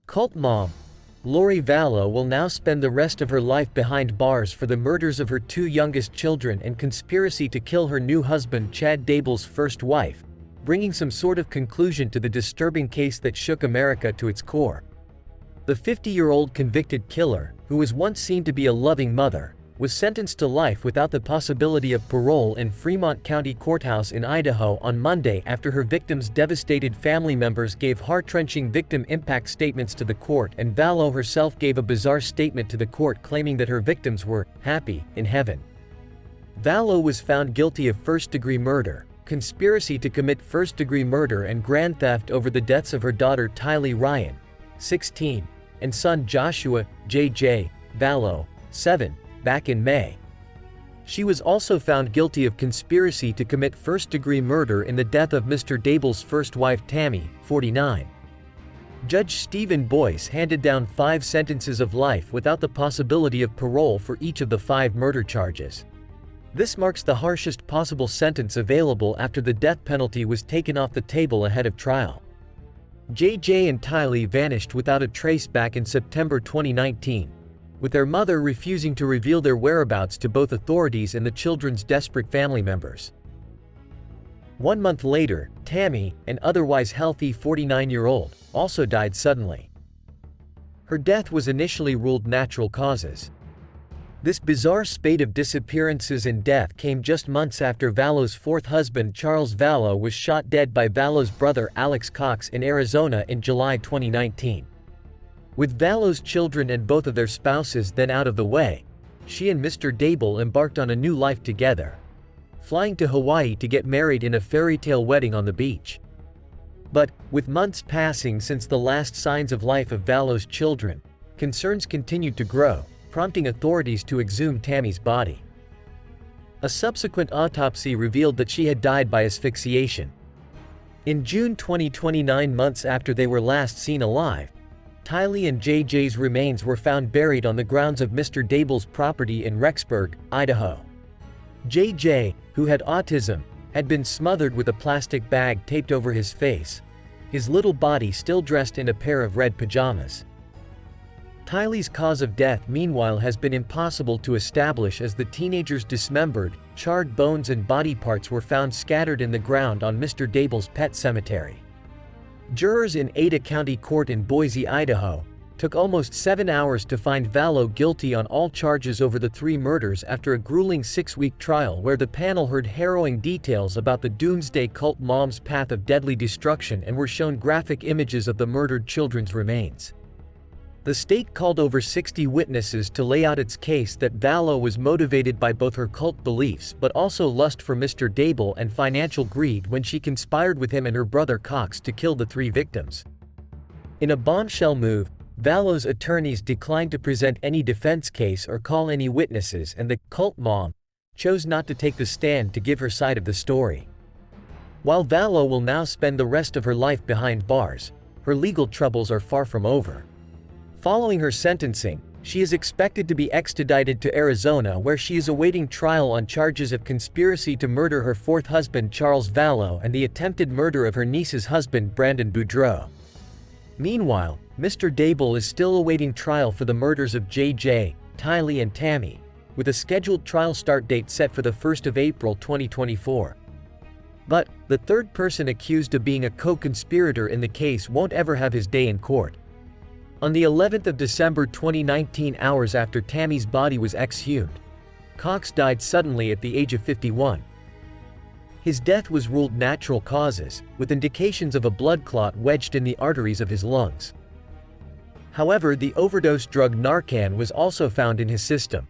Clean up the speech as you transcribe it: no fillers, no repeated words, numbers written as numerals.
Cult mom Lori Vallow will now spend the rest of her life behind bars for the murders of her two youngest children and conspiracy to kill her new husband Chad Daybell's first wife, bringing some sort of conclusion to the disturbing case that shook America to its core. The 50-year-old convicted killer, who was once seen to be a loving mother, was sentenced to life without the possibility of parole in Fremont County Courthouse in Idaho on Monday after her victim's devastated family members gave heart-wrenching victim impact statements to the court, and Vallow herself gave a bizarre statement to the court claiming that her victims were happy in heaven. Vallow was found guilty of first-degree murder, conspiracy to commit first-degree murder and grand theft over the deaths of her daughter Tylee Ryan, 16, and son Joshua J.J. Vallow, 7, back in May. She was also found guilty of conspiracy to commit first-degree murder in the death of Mr. Daybell's first wife Tammy, 49. Judge Stephen Boyce handed down 5 sentences of life without the possibility of parole for each of the 5 murder charges. This marks the harshest possible sentence available after the death penalty was taken off the table ahead of trial. JJ and Tylee vanished without a trace back in September 2019, with their mother refusing to reveal their whereabouts to both authorities and the children's desperate family members. 1 month later, Tammy, an otherwise healthy 49-year-old, also died suddenly. Her death was initially ruled natural causes. This bizarre spate of disappearances and death came just months after Vallow's 4th husband Charles Vallow was shot dead by Vallow's brother Alex Cox in Arizona in July 2019. With Vallow's children and both of their spouses then out of the way, she and Mr. Daybell embarked on a new life together, flying to Hawaii to get married in a fairy tale wedding on the beach. But, with months passing since the last signs of life of Vallow's children, concerns continued to grow, prompting authorities to exhume Tammy's body. A subsequent autopsy revealed that she had died by asphyxiation. In June 2020, 9 months after they were last seen alive, Tylee and JJ's remains were found buried on the grounds of Mr. Daybell's property in Rexburg, Idaho. JJ, who had autism, had been smothered with a plastic bag taped over his face, his little body still dressed in a pair of red pajamas. Tylee's cause of death meanwhile has been impossible to establish as the teenager's dismembered, charred bones and body parts were found scattered in the ground on Mr. Daybell's pet cemetery. Jurors in Ada County Court in Boise, Idaho, took almost 7 hours to find Vallow guilty on all charges over the 3 murders after a grueling 6-week trial where the panel heard harrowing details about the doomsday cult mom's path of deadly destruction and were shown graphic images of the murdered children's remains. The state called over 60 witnesses to lay out its case that Vallow was motivated by both her cult beliefs but also lust for Mr. Daybell and financial greed when she conspired with him and her brother Cox to kill the 3 victims. In a bombshell move, Vallow's attorneys declined to present any defense case or call any witnesses, and the cult mom chose not to take the stand to give her side of the story. While Vallow will now spend the rest of her life behind bars, her legal troubles are far from over. Following her sentencing, she is expected to be extradited to Arizona, where she is awaiting trial on charges of conspiracy to murder her 4th husband Charles Vallow and the attempted murder of her niece's husband Brandon Boudreau. Meanwhile, Mr. Daybell is still awaiting trial for the murders of JJ, Tylee and Tammy, with a scheduled trial start date set for the 1st of April 2024. But, the 3rd person accused of being a co-conspirator in the case won't ever have his day in court. On the 11th of December 2019, hours after Tammy's body was exhumed, Cox died suddenly at the age of 51. His death was ruled natural causes, with indications of a blood clot wedged in the arteries of his lungs. However, the overdose drug Narcan was also found in his system.